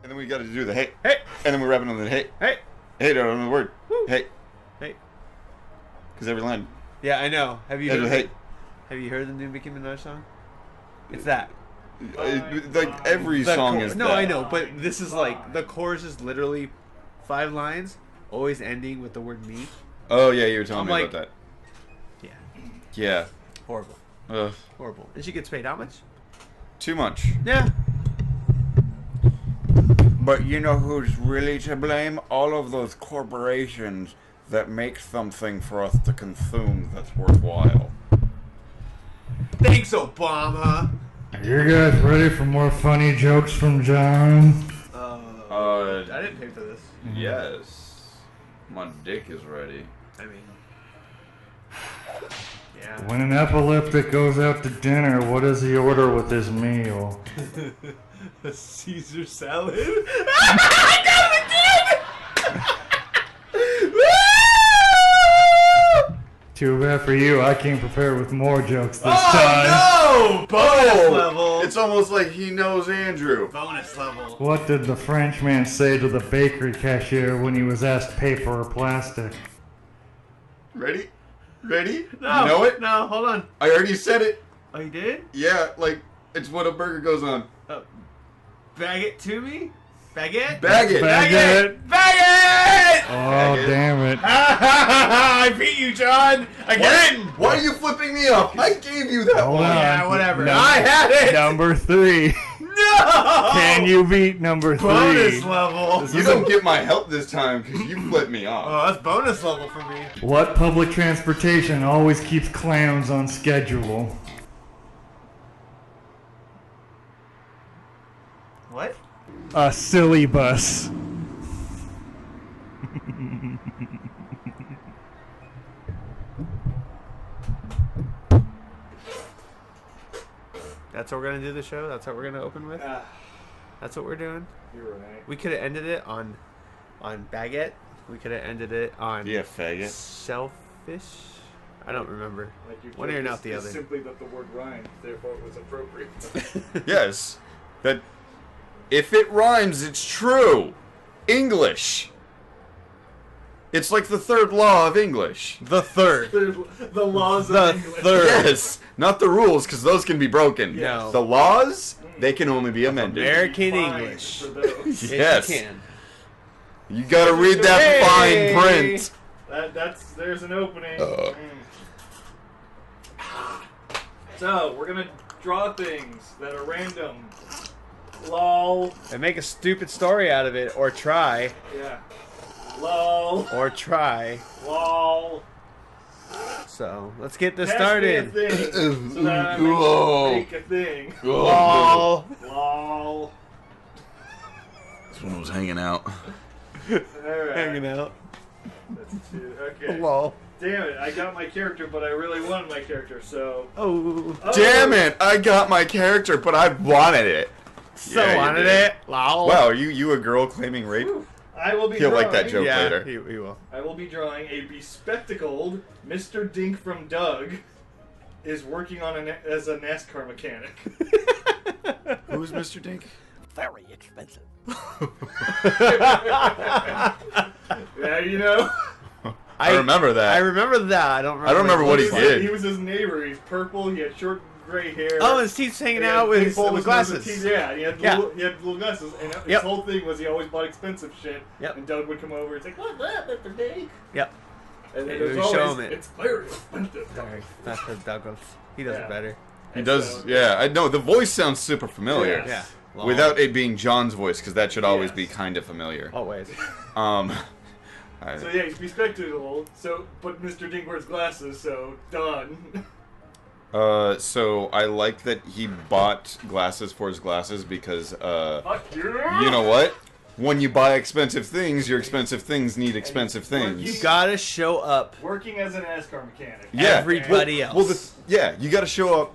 And then we got to do the hey. Hey. And then we wrap it on the hey. Hey. Hey, don't know the word. Woo. Hey. Hey. Because every line. Yeah, I know. Have you heard? Hey. Have you heard the new Nicki Minaj song? It's that. Like every song is no, that. I know, but this is like the chorus is literally 5 lines, always ending with the word me. Oh yeah, you were telling me like, about that. Yeah. Yeah. Horrible. Ugh. Horrible. And she gets paid how much? Too much. Yeah. But you know who's really to blame? All of those corporations that make something for us to consume that's worthwhile. Thanks, Obama. Are you guys ready for more funny jokes from John? I didn't pay for this. Yes. My dick is ready. I mean, yeah. When an epileptic goes out to dinner, what does he order with his meal? A Caesar salad. I got it again! Too bad for you, I came prepared with more jokes this time. Oh no! Bonus level. It's almost like he knows Andrew. Bonus level. What did the Frenchman say to the bakery cashier when he was asked paper or plastic? Ready? Ready? No, You know it? No, hold on. I already said it. Oh, you did? Yeah, like, it's what a burger goes on. Bag it to me? Baguette? Bag it. Bag it. Bag it! Oh, damn it. I beat you, John! Again! Why are you flipping me off? I gave you that Hold one. on. Yeah, whatever. I had it! Number 3. No! Can you beat number 3? Bonus level. You don't get my help this time because you flipped me off. Oh, that's bonus level for me. What public transportation always keeps clowns on schedule? What? A silly bus. That's what we're gonna do the show? That's what we're gonna open with? That's what we're doing? You're right. We could have ended it on baguette. We could have ended it on Yeah, faggot. selfish. I don't remember. Like your One ear joke and out is- the is other. Simply that the word rhymed, therefore it was appropriate. Yes. That if it rhymes, it's true. English. It's like the third law of English. The third. The laws The of English. third. Yes. Not the rules, because those can be broken. No. The laws, they can only be amended. American Fine English. for those. Yes. You can. You gotta read that Hey! fine print. There's an opening. Uh. So we're gonna draw things that are random. Lol. And make a stupid story out of it, or try. Yeah. Lol. Or try. Lol. So, let's get this Pass started. me a thing, so that I Whoa. make a thing. Lol. Lol. This one was hanging out. Alright. Hanging out. That's 2. Okay. Lol. Damn it, I got my character, but I really wanted my character, so... Oh. Damn it! I got my character, but I wanted it. So Yeah, you wanted did. it. Lol. Wow, are you a girl claiming rape? I will be He'll drawing, like that joke. yeah, later. he will. I will be drawing a bespectacled Mr. Dink from Doug is working on as a NASCAR mechanic. Who's Mr. Dink? Very expensive. Yeah, you know. I remember that. I remember that. I don't remember. I don't remember what he looks did. He was his neighbor. He's purple. He had short gray hair. Oh, his teeth's hanging He had out big with bulbous nose glasses. and teeth. Yeah, he had little glasses, and his Yep. whole thing was he always bought expensive shit. Yep. And Doug would come over and say, "What's that, Mr. Dink?" Yep. And Yeah, it was we show always, him it. "It's very expensive." Sorry, that's for Douglas. He does Yeah. it better. He And does. so- Yeah, I know. The voice sounds super familiar. Yes. Yeah. Lol. Without it being John's voice, because that should always Yes. be kind of familiar. Always. So yeah, he's bespectacled. So, but Mr. Dink wears glasses. So done. So I like that he bought glasses for his glasses because, Fuck you. you know what? When you buy expensive things, your expensive things need expensive You You things. gotta show up. Working as a NASCAR mechanic. Yeah. everybody well, else. yeah, you gotta show up.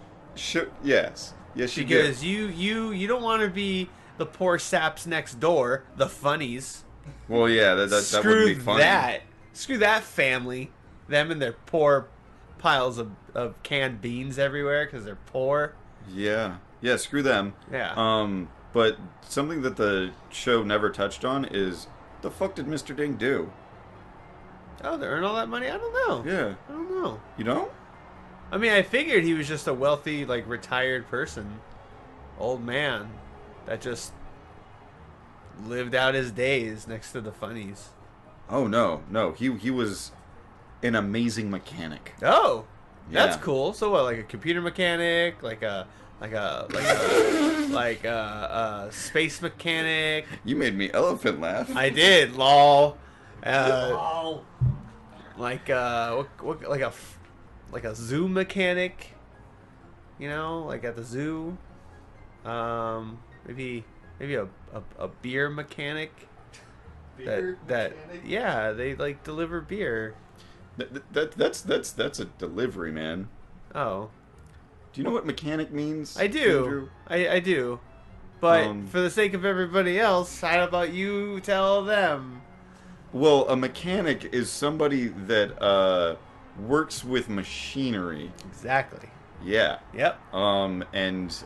Yes. Yes, you do. Because you don't want to be the poor saps next door, the funnies. Well, yeah, that wouldn't Screw be funny. that. Screw that family. Them and their poor piles of canned beans everywhere because they're poor. Yeah. Yeah, screw them. Yeah. But something that the show never touched on is, the fuck did Mr. Dink do? Oh, they earn all that money? I don't know. Yeah. I don't know. You don't? I mean, I figured he was just a wealthy, like, retired person. Old man. That just lived out his days next to the funnies. Oh, no. No, he was an amazing mechanic. Oh! That's Yeah. cool. So what, like a computer mechanic? Like a space mechanic? You made me elephant laugh. I did, lol. Oh. Like like a zoo mechanic, you know, like at the zoo. Maybe a beer mechanic. Beer that mechanic? yeah, they like deliver beer. That's a delivery, man. Oh, Do you know what mechanic means? I do. Andrew? I do. But Um, for the sake of everybody else, how about you tell them? Well, a mechanic is somebody that works with machinery. Exactly. Yeah. Yep. And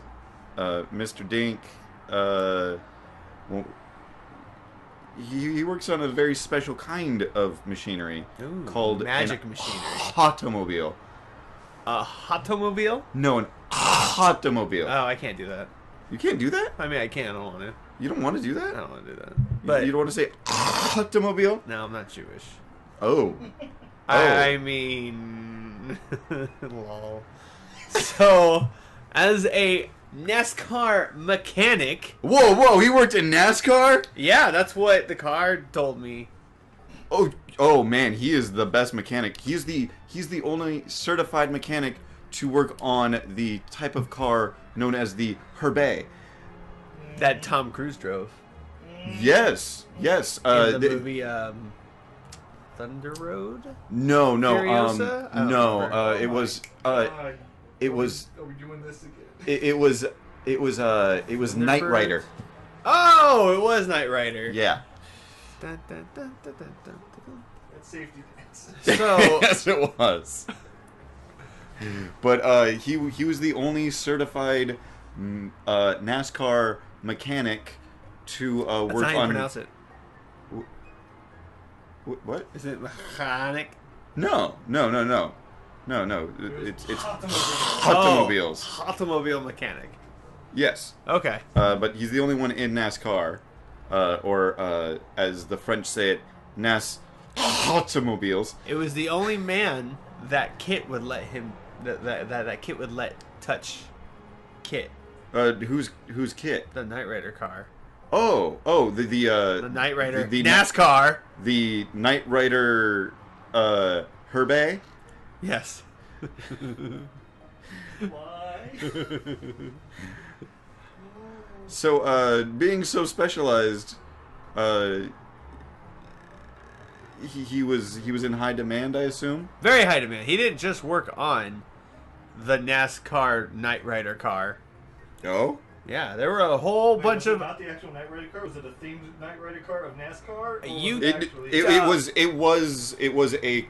Mr. Dink, well, he works on a very special kind of machinery Ooh, called magic an machinery. automobile. A automobile? No, an automobile. Oh, I can't do that. You can't do that? I mean, I can. I don't want to. You don't want to do I that? don't want to do that. But You don't want to say automobile? no, I'm not Jewish. Oh. I mean, lol. So, as a NASCAR mechanic, Whoa, he worked in NASCAR? yeah, that's what the card told me. Oh man, he is the best mechanic. He's the only certified mechanic to work on the type of car known as the Herbet. That Tom Cruise drove Yes. in the the- movie Thunder Road. No, Furiosa? I don't no. remember. It was God. it was Are we doing this again? it was Knight Thunderbird? Rider. Oh, it was Knight Rider. Yeah. Dun, dun, dun, dun, dun, dun, dun. That's safety dance. So yes, it was. But he was the only certified NASCAR mechanic to that's work how you on. pronounce it. What? Is it mechanic? No. It's Automobile. automobiles. Oh, automobile mechanic. Yes. Okay. But he's the only one in NASCAR, or as the French say it, automobiles. It was the only man that Kit would let him that Kit would let touch Kit, Who's Kit? the Knight Rider car. The Knight Rider the NASCAR. the Knight Rider Herbet. Yes. Why? So being so specialized, he was in high demand, I assume. Very high demand. He didn't just work on the NASCAR Knight Rider car. Oh. Yeah, there were a whole Wait, bunch was it of not the actual Knight Rider car? Was it a themed Knight Rider car of NASCAR? Or You- was it actually... It was a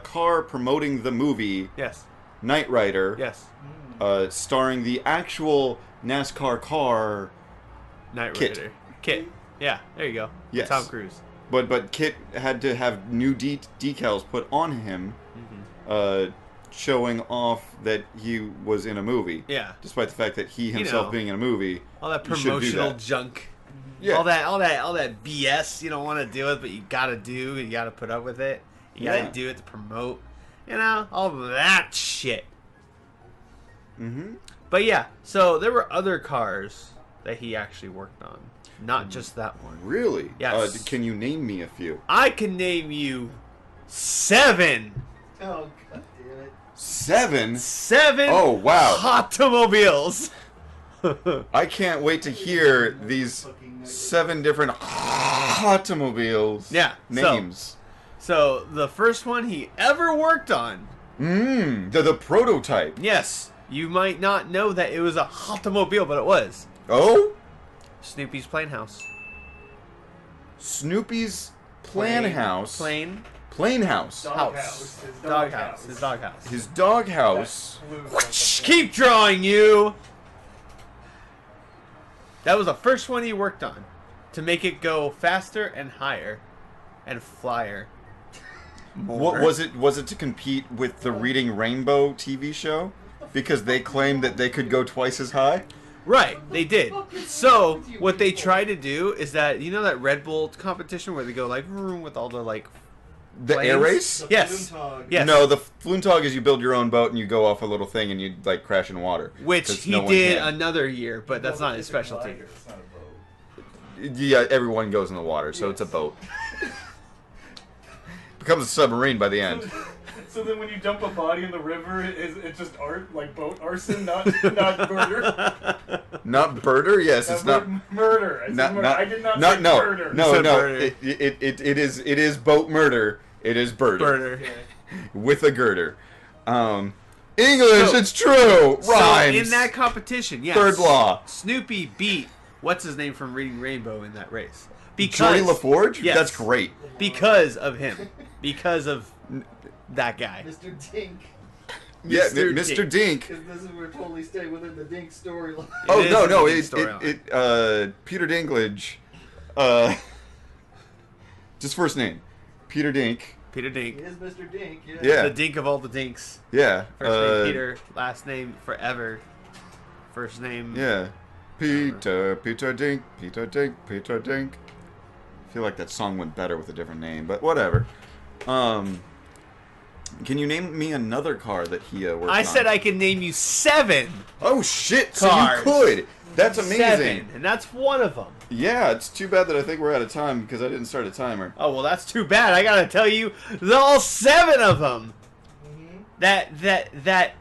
car promoting the movie yes, Knight Rider, yes, starring the actual NASCAR car. Knight Kit. Rider Kit. Yeah, there you go. Yes. Tom Cruise. But Kit had to have new decals put on him, showing off that he was in a movie. Yeah, Despite the fact that he himself know. being in a movie, all that you should do promotional that. junk. Yeah. All that BS you don't want to deal with, but you gotta do. You gotta put up with it. You gotta Yeah. do it to promote. You know, all of that shit. Mm-hmm. But yeah, so there were other cars that he actually worked on, not just that one. Really? Yes. Can you name me a few? I can name you 7. Oh, god damn it. 7? 7 Oh, wow. automobiles. I can't wait to hear these 7 different automobiles Yeah, names. So the first one he ever worked on. The prototype. Yes, you might not know that it was a automobile, but it was. Oh? Snoopy's Plane House. Snoopy's Plan House. Plane. Plane House. Doghouse. His Doghouse. His doghouse. His doghouse. Blue like a Keep drawing, you. That was the first one he worked on to make it go faster and higher and flyer. What was it? Was it to compete with the Reading Rainbow TV show? Because they claimed that they could go twice as high? Right, they did. So what they try to do is that that Red Bull competition where they go like with all the like The air planes? race? Yes. Yes. No, the Flintog is you build your own boat and you go off a little thing and you like crash in water. Which 'Cause he no one did can. another year, but that's not his specialty. It's not a boat. Yeah, everyone goes in the water, so it's a boat. Becomes a submarine by the end. So then when you dump a body in the river, it's just art, like boat arson, not murder? Not birder? Yes, it's not. Murder. I said Not, murder. not, I did not not, say no, murder. no, said no. murder. It is boat murder. It is birder. Burner. With a girder. English, So- it's true. So Rhymes. in that competition, yes. Third law. Snoopy beat what's his name from Reading Rainbow in that race. Joey LaForge? Yes. That's great. Because of him. Because of that guy. Mr. Dink. Yeah, Mr. Mr. Dink. Because this is where totally stay within the Dink storyline. Oh It is no, in no, the Dink storyline. Peter Dinklage. Just first name, Peter Dink. Peter Dink. It is Mr. Dink, yeah. Yeah. The Dink of all the Dinks. Yeah. First name Peter, last name forever. First name. Yeah. Peter Dink, Peter Dink, Peter Dink. I feel like that song went better with a different name, but whatever. Can you name me another car that he worked on? I said I could name you 7. Oh shit! Cars. So you could. That's amazing. 7, and that's one of them. Yeah, it's too bad that I think we're out of time because I didn't start a timer. Oh well, that's too bad. I gotta tell you, all 7 of them. That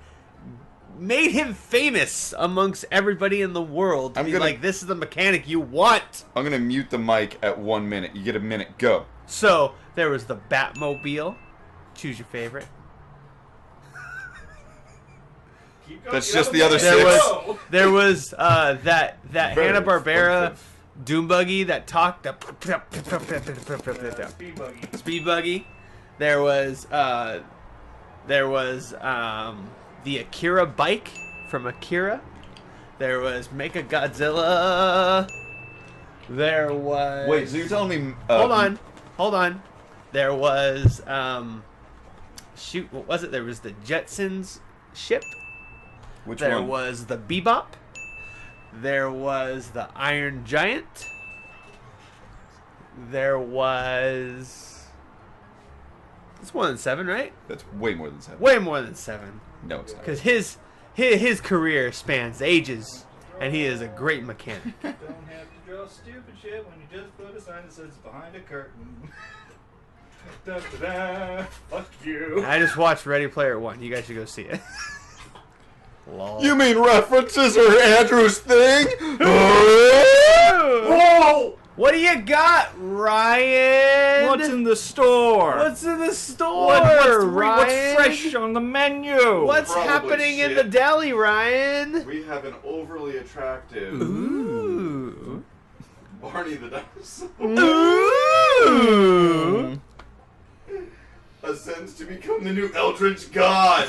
made him famous amongst everybody in the world. To be like, this is the mechanic you want. I'm gonna mute the mic at 1 minute. You get a minute. Go. So there was the Batmobile. Choose your favorite. Keep going. That's You just have the a other minute. 6. Go. There was that Very Hanna-Barbera expensive. Doom buggy that talked. Speed buggy. Speed buggy. There was the Akira bike from Akira. There was Mecha Godzilla. There was. Wait, so you're telling me? Hold on. There was shoot, what was it? There was the Jetsons ship. Which There one? was the Bebop. There was the Iron Giant. There was. It's more than 7, right? That's way more than 7. Way more than 7. No, it's not. Because his career spans ages, and he is a great mechanic. Don't have to draw stupid shit when you just put a sign that says behind a curtain. Da, da, da. Fuck you. I just watched Ready Player One. You guys should go see it. Lol. You mean references are Andrew's thing? Whoa! What do you got, Ryan? What's in the store? What's in the store, what's Ryan? fresh on the menu? What's Probably happening in shit. the deli, Ryan? We have an overly attractive Ooh. Barney the Dinosaur Ooh. ascends to become the new Eldritch God.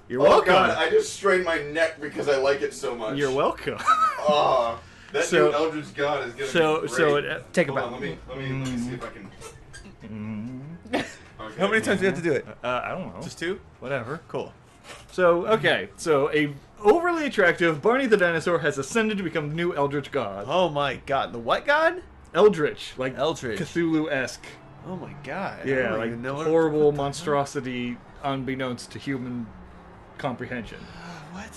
You're Oh welcome. God, I just strained my neck because I like it so much. You're welcome. Oh, that So- new Eldritch God is gonna So, be great. so it, Take a Hold on, bow. let me see if I can. Okay. How many times do you have to do it? I don't know. Just 2? Whatever. Cool. So, okay. So, a overly attractive Barney the Dinosaur has ascended to become the new Eldritch God. Oh my god. The what god? Eldritch, like Eldritch. Cthulhu-esque. Oh my god. I Yeah, don't like even know what horrible monstrosity unbeknownst to human comprehension. What?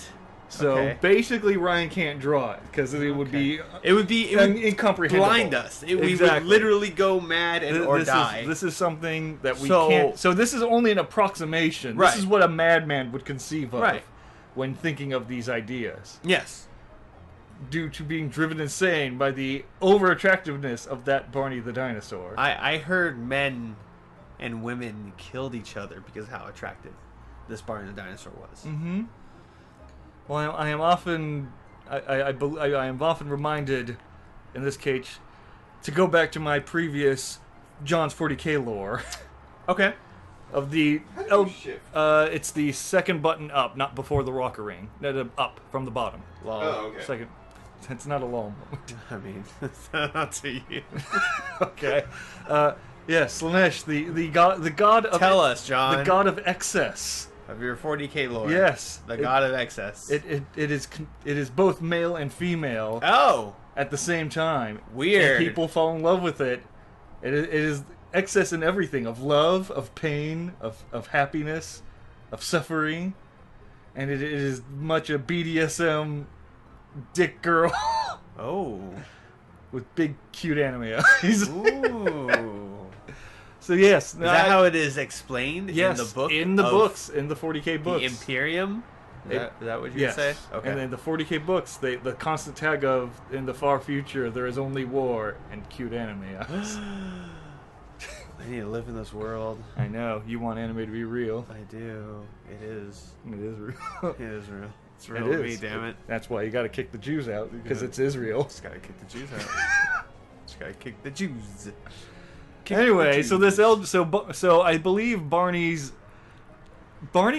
So Okay. basically, Ryan can't draw it because it would be It would incomprehensible. blind us. We would Exactly. literally go mad and or die. This is something that we So- can't. So this is only an approximation. Right. This is what a madman would conceive of Right. when thinking of these ideas, Yes. due to being driven insane by the over attractiveness of that Barney the Dinosaur. I heard men and women killed each other because of how attractive this Barney the Dinosaur was. Mm-hmm. Well, I am often, I am often reminded, in this case, to go back to my previous John's 40K lore. Okay. of the How do you shift? it's the second button up, not before the rocker ring. No, up from the bottom. Oh, okay. Second. It's not a long moment. I mean, not to you. Okay. Yes, Slanesh, the god of Tell us, John. the god of excess. Of your 40k lore. Yes, The god of excess. It is both male and female Oh! at the same time. Weird. And people fall in love with it. It is excess in everything, of love, of pain, of happiness, of suffering, and it is much a BDSM dick girl Oh. with big cute anime eyes. Ooh. So yes, Is that how it is explained yes, in the book? in the of books, in the 40k books. The Imperium? Is that what you Yes. say? Okay. And then the 40k books, the constant tag of in the far future there is only war and cute anime eyes. I need to live in this world. I know you want anime to be real. I do. It is. It is real. It is real. It's real It to is. me, damn it. That's why you got to kick the Jews out because it's Israel. Just gotta kick the Jews out. Just gotta kick the Jews. Kick Anyway, the so Jews. so I believe Barney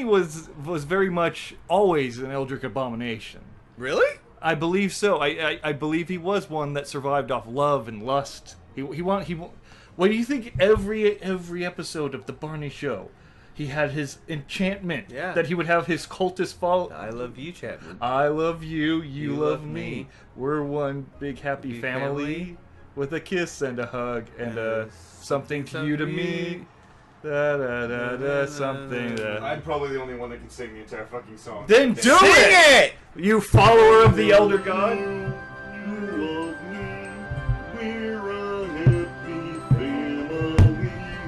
was very much always an Eldritch abomination. Really? I believe so. I believe he was one that survived off love and lust. What do you think? Every episode of the Barney Show, he had his enchantment. Yeah. That he would have his cultists follow. I love you, Chapman. I love you. You You love love me. me. We're one big happy Happy family, family. with a kiss and a hug and something to you to me. Da da da da. Something. I'm probably the only one that can sing the entire fucking song. Then do Sing it! it! You follower of the Elder God.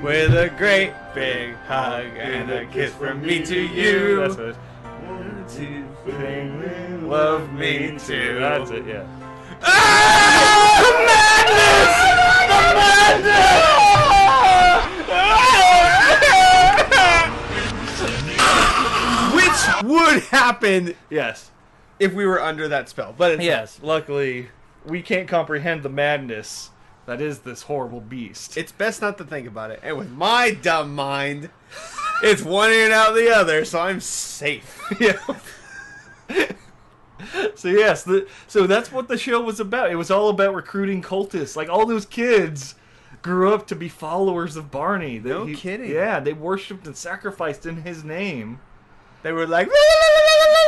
With a great big hug and a kiss from me to you. That's it. Love me too. That's it, yeah. Which would happen Yes. if we were under that spell. But it's Yes, luckily, we can't comprehend the madness that is this horrible beast. It's best not to think about it. And with my dumb mind, it's one ear and out the other, so I'm safe. Yeah. So yes, so that's what the show was about. It was all about recruiting cultists. Like all those kids grew up to be followers of Barney. No kidding. Yeah, they worshipped and sacrificed in his name. They were like,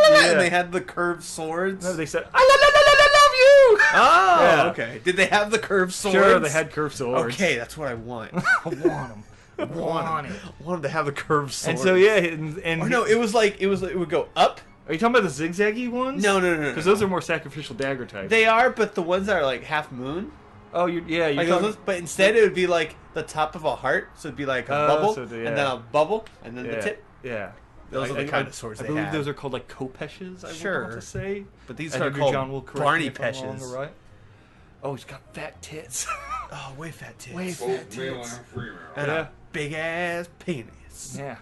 Yeah. and they had the curved swords. No, they said, I love you. Oh, Yeah. okay. Did they have the curved swords? Sure, they had curved swords. Okay, that's what I want. I want them. I want it. I want them to have the curved swords. And so yeah, and Or no, it would go up. Are you talking about the zigzaggy ones? No. Because those are more sacrificial dagger types. They are, but the ones that are like half moon. Oh, you're Like talking. those, but instead it would be like the top of a heart, so it'd be like a bubble, so the- and then yeah. a bubble, and then Yeah, the tip. yeah. Those are the kind of swords I they believe had. those are called like kopeshes. I Sure. want to say. But these And are maybe called John will correct Barney me if I'm wrong peshes. or right. Oh, he's got fat tits. Oh, way fat tits. Way Both fat male tits. and female. And Yeah. a big ass penis. Yeah.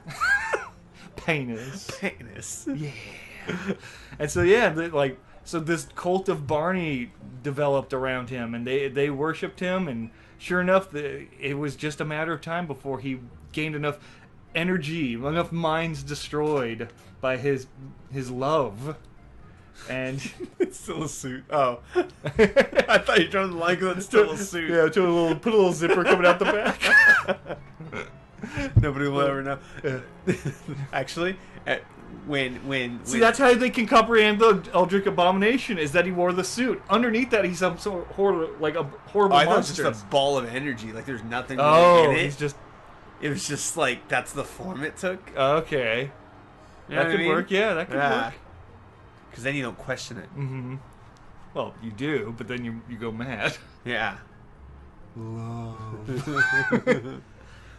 Penis. Penis. Yeah. And so yeah, so this cult of Barney developed around him, and they worshipped him, and sure enough, it was just a matter of time before he gained enough energy, enough minds destroyed by his love, and It's still a suit. Oh. I thought you were trying to like that it's still a suit. yeah, put a little zipper coming out the back. Nobody will ever know. Actually, when See, that's how they can comprehend the Eldritch Abomination, is that he wore the suit. Underneath that, he's some sort of horrible Oh, I thought it was monster. just a ball of energy. Like there's nothing Oh, in it. he's just It was just like that's the form it took. okay. You know That what could I mean? work. Yeah, that could work. Because then you don't question it. Mm-hmm. Well, you do, but then you go mad. Yeah.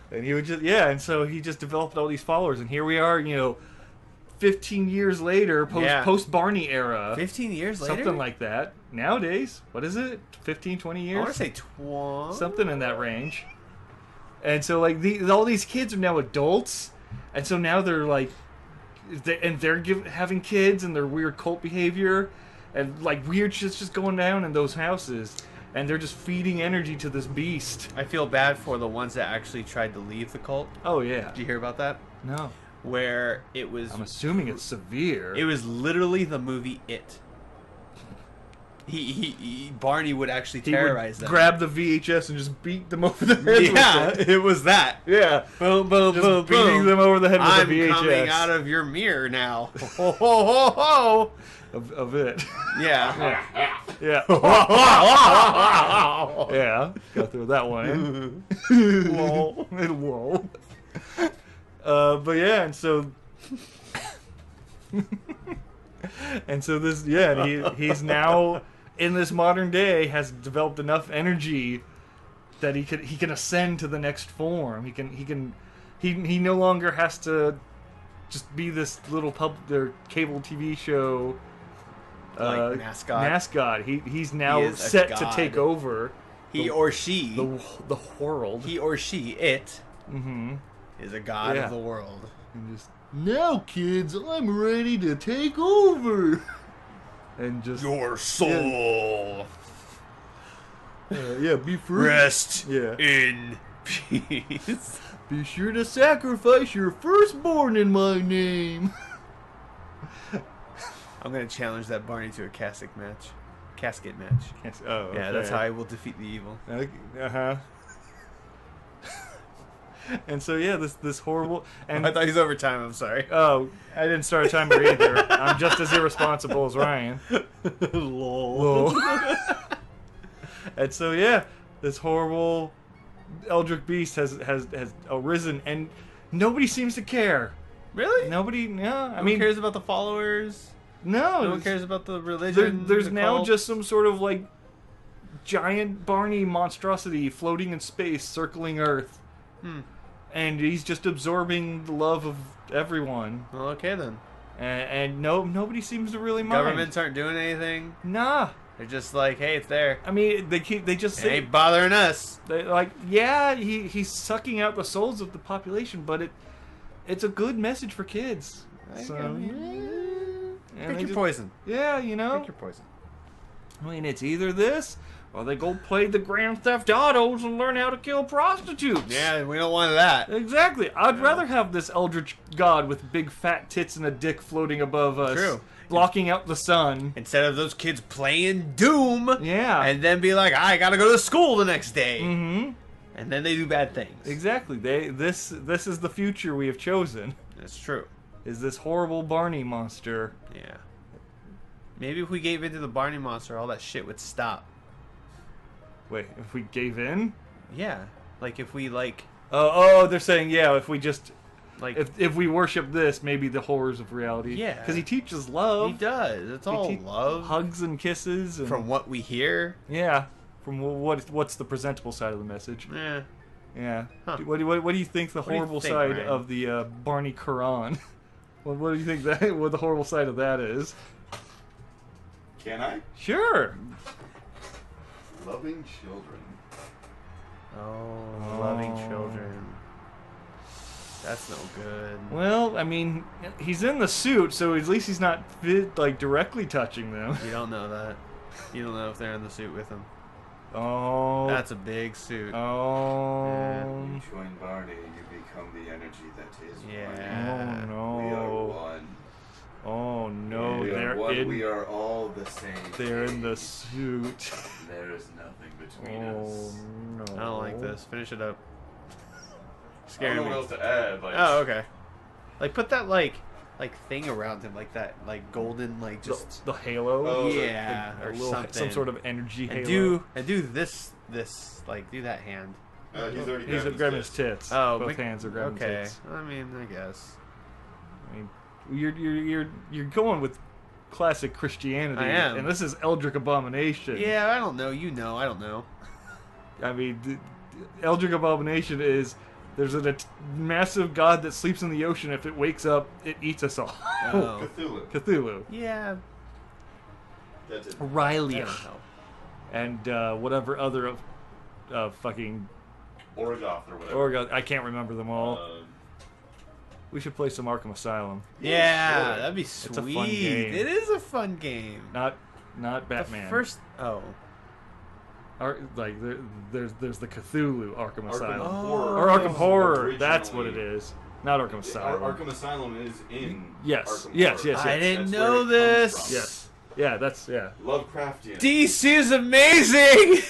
And he would just and so he just developed all these followers, and here we are, 15 years later, post Barney era, 15 years later? something like that. Nowadays, what is it? 15, 20 I years? want to say 20. Something in that range. And so like all these kids are now adults, and so now they're like, they're having kids, and their weird cult behavior, and like weird shit's just going down in those houses. and they're just feeding energy to this beast. I feel bad for the ones that actually tried to leave the cult. Oh yeah. Did you hear about that? No. Where it was... I'm assuming it's severe. It was literally the movie It. Barney would actually terrorize them. Grab the VHS and just beat them over the head Yeah, with it. it was that. Yeah. Boom, boom, Just boom, beating boom. them over the head with I'm the VHS. coming out of your mirror now. Ho, ho, ho, ho. Of it. Yeah. Yeah. Yeah. Got through that one in. Lol. Lol. But yeah, and so... and so this, yeah, he's now... in this modern day, has developed enough energy that he can ascend to the next form. He no longer has to just be this little cable TV show Like mascot. mascot. He's now He is a set to god. take over He or she. the world. He or she, it, Mm-hmm. is a god Yeah. of the world. And just, now kids, I'm ready to take over. And just Your soul yeah, be free. rest Yeah. in peace. Be sure to sacrifice your firstborn in my name. I'm gonna challenge that Barney to a casket match. Oh, Yeah, that's how I will defeat the evil. Uh-huh. And so yeah, this horrible and I thought he was overtime. I'm sorry. oh, I didn't start a timer either. I'm just as irresponsible as Ryan. Lol. And so yeah, this horrible Eldritch beast has arisen, and nobody seems to care. Really? Nobody, no. I mean, cares about the followers. no. No one cares about the religion. There's the now cult? just some sort of like giant Barney monstrosity floating in space, circling Earth. And he's just absorbing the love of everyone, Well, okay then. and nobody seems to really mind. Governments aren't doing anything. Nah, They're just like, hey, it's there. I mean they just It say ain't bothering us. they, like, yeah, he's sucking out the souls of the population, but it's a good message for kids. So, and Pick they your just- poison. Yeah, you know. Pick your poison. I mean, it's either this or they go play the Grand Theft Autos and learn how to kill prostitutes. Yeah, we don't want that. Exactly. I'd rather have this eldritch god with big fat tits and a dick floating above us, True. blocking out the sun. Instead of those kids playing Doom. Yeah. And then be like, I gotta go to school the next day. Mm-hmm. And then they do bad things. Exactly. This is the future we have chosen. That's true. Is this horrible Barney monster? Yeah. Maybe if we gave in to the Barney monster, all that shit would stop. Wait, if we gave in? Yeah. Like if we Oh, they're saying if we just like if we worship this, maybe the horrors of reality. Yeah. Because he teaches love. he does. It's He all te- love. hugs and kisses. And, From what we hear. yeah, from what's the presentable side of the message? Eh. Yeah. Huh. What do you think the do you horrible think, side Ryan? of the Barney Quran? What do you think what the horrible side of that is? Can I? Sure. Loving children. Oh, loving children. That's no good. Well, I mean, he's in the suit, so at least he's not directly touching them. You don't know that. You don't know if they're in the suit with him. Oh. That's a big suit. Oh. You join Barney, you become the energy that is Yeah. Oh no. Barney. We are one. Oh no, we they're are one. in. We are all the same. They're in the age. suit. There is nothing between Oh us. no. I don't like this. Finish it up. I Scaring don't know me. what else to add. Like, Oh, okay. Like put that like thing around him, like that golden just The halo. Oh, yeah A or little- something. Some sort of energy halo. and do this like do that hand. he's already He's grabbing his tits. Oh, both hands are grabbing okay. tits. I mean, I guess. I mean, you're going with classic Christianity. I am. And this is Eldritch Abomination. Yeah, I don't know. You know, I don't know. I mean, Eldritch Abomination is there's a massive god that sleeps in the ocean. If it wakes up, it eats us all. Oh. Cthulhu. Cthulhu. Yeah. That's it. Riley. That don't help. And whatever other fucking Orgoth or whatever. I can't remember them all. Um, We should play some Arkham Asylum. Yeah, sure. that'd be a sweet. fun game. It is a fun game. Not Batman. The first there's the Cthulhu Arkham Asylum. Horror. Or Arkham Horror. Originally. That's what it is. Not Arkham Asylum. Arkham Asylum is in Yes. Arkham Yes. Horror. Yes. I Yes. didn't That's know where it comes this. from. Yes. Yeah. That's yeah. Lovecraftian. DC is amazing.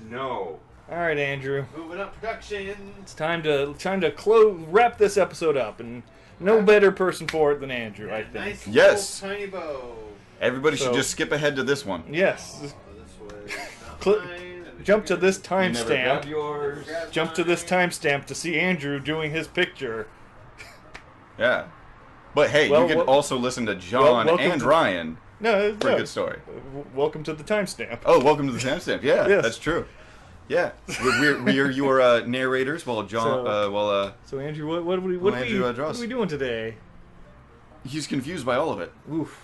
No. All right, Andrew. Moving up production. It's time to wrap this episode up, and no better person for it than Andrew, I think. Nice Yes. little tiny bow. Everybody So- should just skip ahead to this one. Yes. Oh, this was not Cl- mine. Jump to this You never grab timestamp. yours. Jump to this timestamp to see Andrew doing his picture. Yeah. But hey, Well, you can also listen to John welcome and to- Ryan No, for a good story. Welcome to the timestamp. Oh, welcome to the timestamp. Yeah, Yes. that's true. Yeah, we're your narrators while John So Andrew, what Andrew, are draws. we doing today? he's confused by all of it. Oof.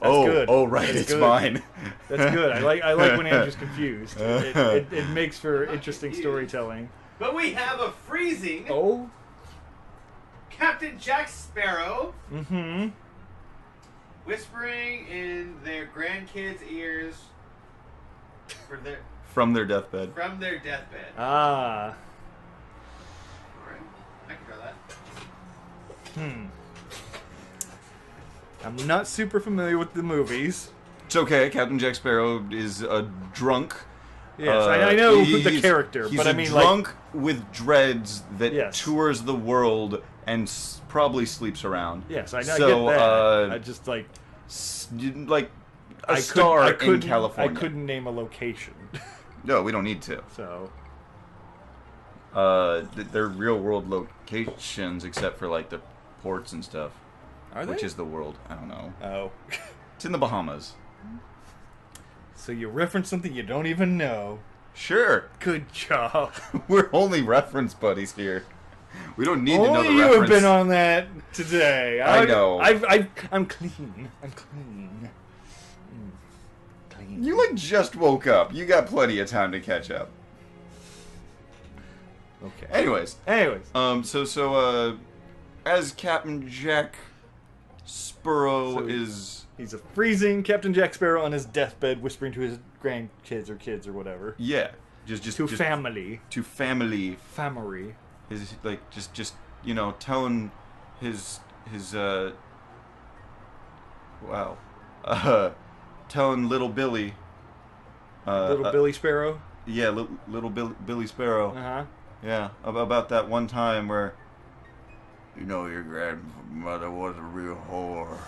That's good. Oh, right, That's it's good. mine. That's good. I like when Andrew's confused. It makes for interesting storytelling. But we have a freezing Oh. Captain Jack Sparrow Mm-hmm. whispering in their grandkids' ears From their deathbed. from their deathbed. Ah. Alright, I can draw that. I'm not super familiar with the movies. It's okay. Captain Jack Sparrow is a drunk. Yes, I know the he's- character, he's but a I mean, drunk with dreads that Yes. tours the world and probably sleeps around. yes, I So, get that. I just like like a I star in couldn't, California. I couldn't name a location, No, we don't need to. so They're real world locations, except for like the ports and stuff. are they? Which is the world? I don't know. Oh, It's in the Bahamas. so you reference something you don't even know. Sure. Good job. We're only reference buddies here. We don't need to know Only the you reference. have been on that today. I know. I'm clean. I'm clean. Clean. You like just woke up. You got plenty of time to catch up. Okay. Anyways, Anyways, as Captain Jack Sparrow So- is, he's a freezing Captain Jack Sparrow on his deathbed, whispering to his grandkids or kids or whatever. yeah, just To family. to family. Family. His like just telling his telling little Billy. Little Billy Sparrow. Yeah, little Billy Sparrow. Uh-huh. Yeah, about that one time where, your grandmother was a real whore.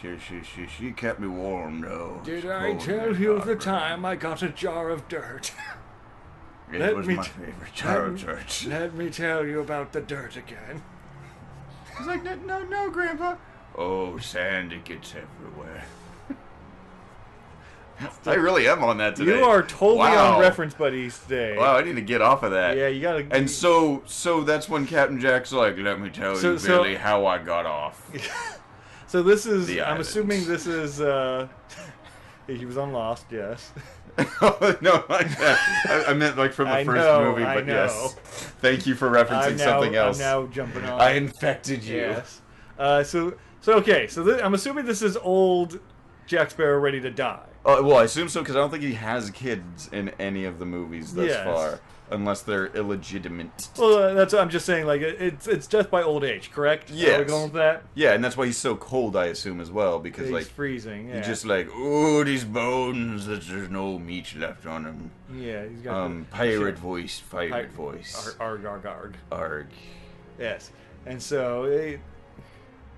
She kept me warm though. Did She I told me tell you about the her. time I got a jar of dirt? It Let was me my t- favorite jar of church. Let me tell you about the dirt again. He's like, no, Grandpa. Oh, Sandy gets everywhere. I really am on that today. You are totally Wow. on reference buddies today. Wow, I need to get off of that. Yeah, you gotta. And so that's when Captain Jack's like, let me tell you, So- Billy, how I got off. So this is. The I'm islands. assuming this is. He was on Lost, yes. Oh, no, I meant like from the I first know, movie, I but know. yes. Thank you for referencing something else. I'm now jumping on. I infected you. Yes. So okay. So I'm assuming this is old Jack Sparrow ready to die. Well, I assume so because I don't think he has kids in any of the movies thus Yes. far, unless they're illegitimate. Well, that's what I'm just saying. Like it's death by old age, correct? Are we Yes. going with that? Yeah, and that's why he's so cold, I assume, as well, because He's like freezing. Yeah. he's just like, oh, these bones, there's no meat left on them. Yeah. He's got Pirate voice, pirate Pirate voice. Arg, arg, arg. Arg. Yes. And so.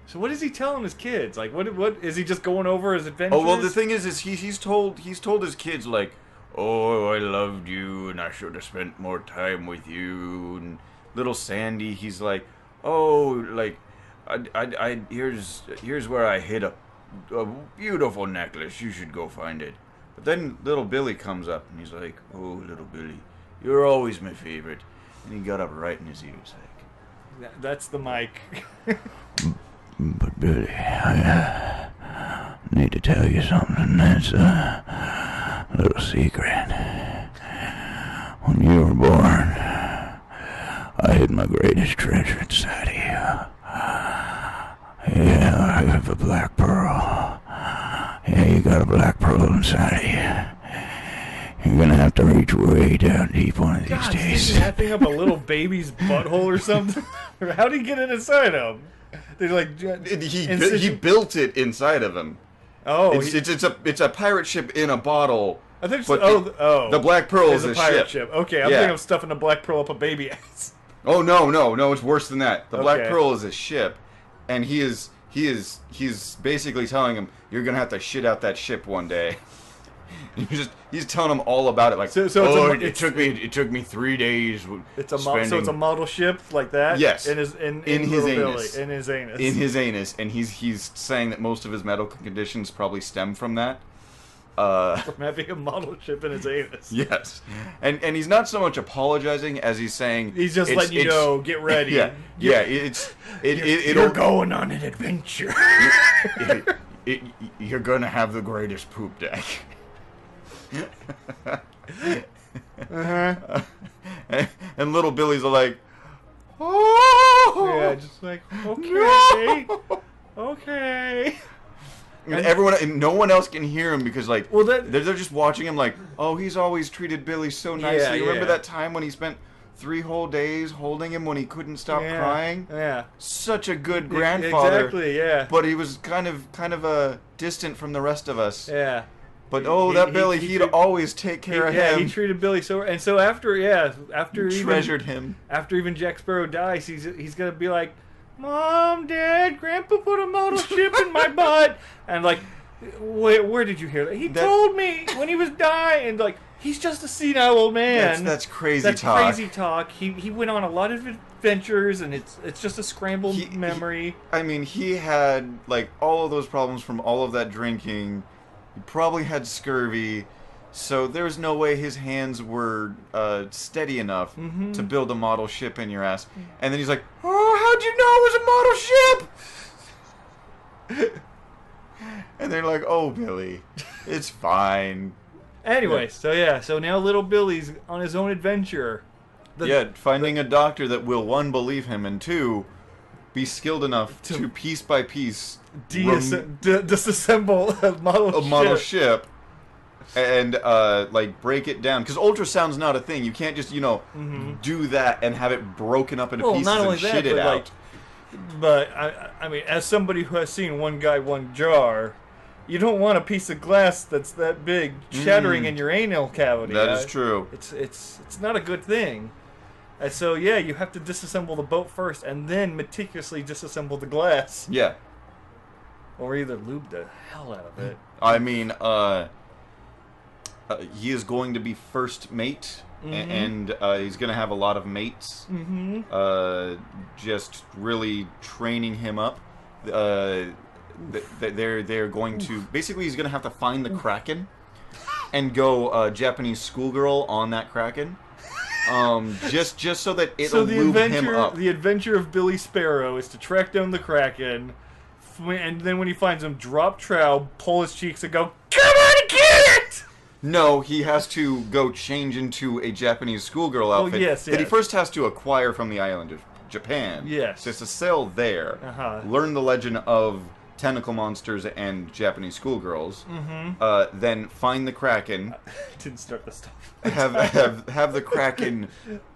So what is he telling his kids? Like, what is he just going over his adventures? Oh well, the thing is he's told his kids like, oh, I loved you and I should have spent more time with you. And little Sandy, he's like, oh, like, I here's where I hid a beautiful necklace. You should go find it. But then little Billy comes up and he's like, oh, little Billy, you're always my favorite. And he got up right in his ears like, That's the mic. But Billy, I need to tell you something that's a little secret. When you were born, I hid my greatest treasure inside of you. Yeah, I have a black pearl. Yeah, you got a black pearl inside of you. You're gonna have to reach way down deep one of these God, days. sticking that thing up a little baby's butthole or something? How did he get it inside him? They're like He built it inside of him. Oh, It's a pirate ship in a bottle. I think. But the Black Pearl is a a pirate ship. Okay, I'm thinking of stuffing the Black Pearl up a baby ass. Oh no! It's worse than that. The Black Okay. Pearl is a ship, and he's basically telling him you're gonna have to shit out that ship one day. He's telling him all about it. Like, it took me 3 days. It's a model ship like that. Yes. In his anus. In his anus. In his anus, and he's saying that most of his medical conditions probably stem from that. From having a model ship in his anus. Yes, and he's not so much apologizing as he's saying He's just letting you know, get ready. You're going on an adventure. You're gonna have the greatest poop deck. And little Billy's like, oh, Yeah, just like, okay, okay. And no one else can hear him because, like, Well, they're just watching him like, oh, he's always treated Billy so nicely. Yeah, Remember yeah. that time when he spent 3 whole days holding him when he couldn't stop crying? Yeah. Such a good grandfather. Exactly, yeah. But he was kind of distant from the rest of us. Yeah. But Billy, he'd always take care of him. Yeah, he treated Billy so, and so after treasured him. After even Jack Sparrow dies, he's gonna be like, Mom, Dad, Grandpa put a model ship in my butt, and like, where did you hear that? He told me when he was dying, and like, he's just a senile old man. That's crazy That's talk. crazy talk. He went on a lot of adventures, and it's just a scrambled memory. He had like all of those problems from all of that drinking. He probably had scurvy, so there's no way his hands were steady enough to build a model ship in your ass. And then he's like, "Oh, how'd you know it was a model ship?" And they're like, "Oh, Billy, it's fine." Anyway, so now little Billy's on his own adventure. Finding a doctor that will, 1, believe him, and 2, be skilled enough to piece by piece disassemble a model ship and like break it down, because ultrasound's not a thing. You can't just do that and have it broken up into pieces and shit it out. But I mean, as somebody who has seen One Guy, One Jar, you don't want a piece of glass that's that big shattering in your anal cavity. That is true. It's not a good thing. And so you have to disassemble the boat first, and then meticulously disassemble the glass. Yeah. Or either lube the hell out of it. I mean, he is going to be first mate, and he's going to have a lot of mates. Just really training him up. They're going to basically, he's going to have to find the Kraken and go Japanese schoolgirl on that Kraken. Just so that it'll lube him up. The adventure of Billy Sparrow is to track down the Kraken, and then when he finds him, drop trow, pull his cheeks, and go, "Come on and get it!" No, he has to go change into a Japanese schoolgirl outfit that he first has to acquire from the island of Japan. Yes. Just to sail there, learn the legend of tentacle monsters and Japanese schoolgirls, then find the Kraken. Didn't start the stuff. have the Kraken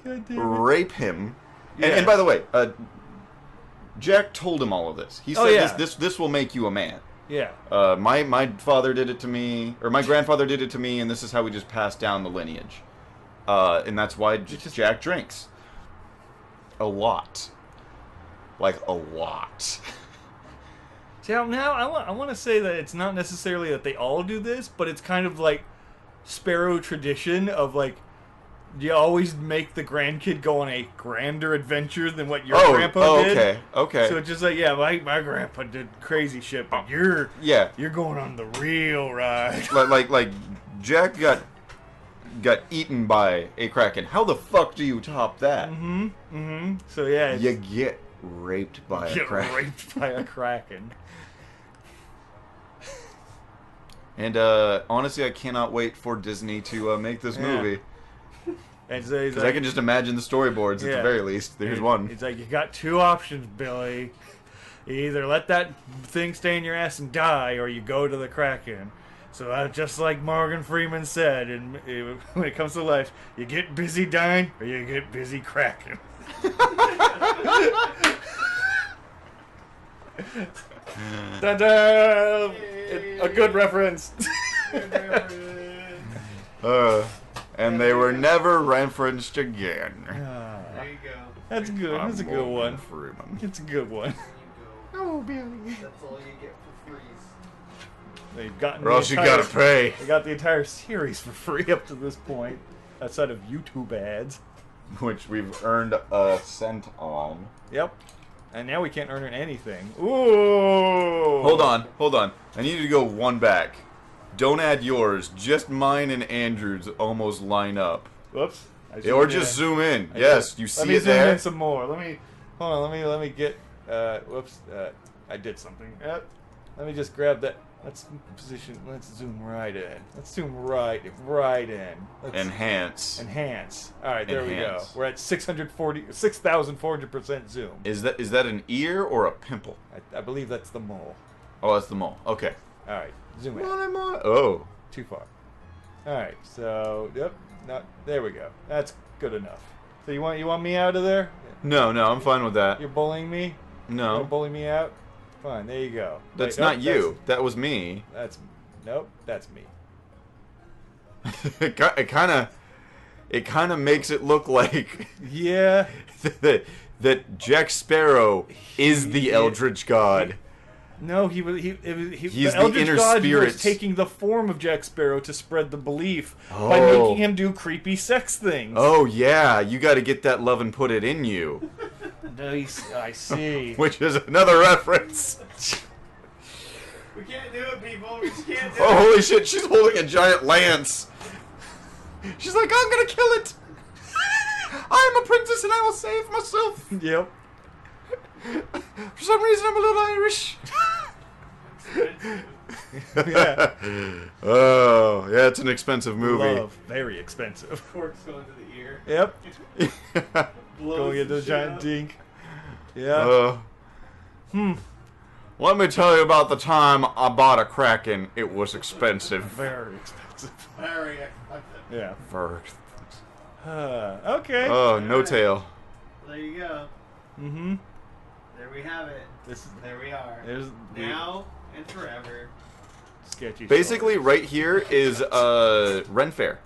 rape him. And by the way, Jack told him all of this. He said this will make you a man. Yeah. My father did it to me, or my grandfather did it to me, and this is how we just passed down the lineage. And that's why Jack drinks. A lot. Like, a lot. See, now I want to say that it's not necessarily that they all do this, but it's kind of like Sparrow tradition of like, you always make the grandkid go on a grander adventure than what your grandpa did. Okay. So it's just like, my grandpa did crazy shit, but you're going on the real ride. Like Jack got eaten by a Kraken. How the fuck do you top that? So you get raped by a Kraken. And honestly, I cannot wait for Disney to make this movie. Because I can just imagine the storyboards at the very least. There's one. It's like, you got 2 options, Billy. You either let that thing stay in your ass and die, or you go to the Kraken. So just like Morgan Freeman said, and when it comes to life, you get busy dying or you get busy cracking. Ta-da! A good reference. And they were never referenced again. There you go. That's good. That's a good Morgan one. Freeman. It's a good one. Oh, Billy. That's all you get for free. They've gotten Or else you gotta pay. They got the entire series for free up to this point, outside of YouTube ads. Which we've earned a cent on. Yep. And now we can't earn anything. Ooh! Hold on. I need you to go one back. Don't add yours. Just mine and Andrew's almost line up. Whoops. Or just zoom in. Yes, you see let me it zoom there? in some more. Hold on. Let me get. Whoops. I did something. Let me just grab that. Let's position. Let's zoom right in. Let's zoom right in. Let's Enhance. All right, there Enhance. we go. We're at 6,400% zoom. Is that an ear or a pimple? I believe that's the mole. Oh, that's the mole. Okay. All right, zoom in. Oh. Too far. All right, so yep. No, there we go. That's good enough. So you want me out of there? No, I'm fine with that. You're bullying me? You're No. gonna bully me out? Fine, there you go. That's Wait, not nope, you. That was me. That's me. It kind of makes it look like Yeah. that Jack Sparrow is the Eldritch God. No, he's He's the the Eldritch inner God spirit. was taking the form of Jack Sparrow to spread the belief by Oh. making him do creepy sex things. Oh yeah, you got to get that love and put it in you, Nice, I see. which is another reference. We can't do it, people. We just can't do Oh it. holy shit, she's holding a giant lance. She's like, I'm gonna kill it. I am a princess and I will save myself. Yep. For some reason, I'm a little Irish. Yeah. Oh, yeah, it's an expensive movie. Love, very expensive. Corks going to the ear. Yep. Blows Going into the the shit giant up. dink. Yeah. Let me tell you about the time I bought a Kraken. It was expensive. Very expensive. Very expensive. Yeah. Very- Okay. Oh, no tail. There you go. Mm-hmm. There we have it. There we are. There's Now and forever. sketchy. Basically, right here is Ren Fair.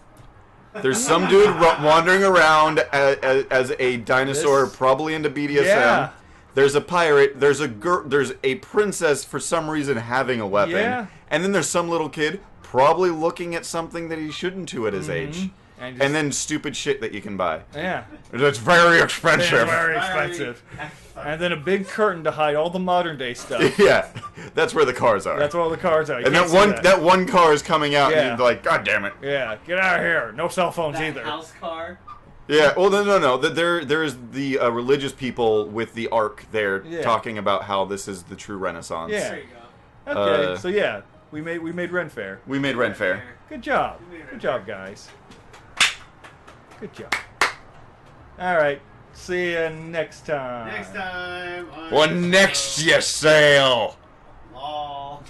There's some dude wandering around as a dinosaur, This- probably into BDSM. Yeah. There's a pirate. There's a girl. There's a princess for some reason having a weapon. Yeah. And then there's some little kid probably looking at something that he shouldn't to at his age. And And then stupid shit that you can buy. yeah. That's very They're expensive. very expensive. And then a big curtain to hide all the modern day stuff. Yeah, that's where the cars are. That's where all the cars are. You and can't that see that one car is coming out, Yeah. and you're like, God damn it. Yeah, get out of here. No cell phones That either. house car. Yeah. Well, no. There's the religious people with the ark there Yeah. talking about how this is the true Renaissance. Yeah. There you go. Okay, so yeah, we made Ren Fair. We made Ren Fair. Good job. Good job, guys. Good job. All right. See you next time. Next time. Well, next you sail. Lol.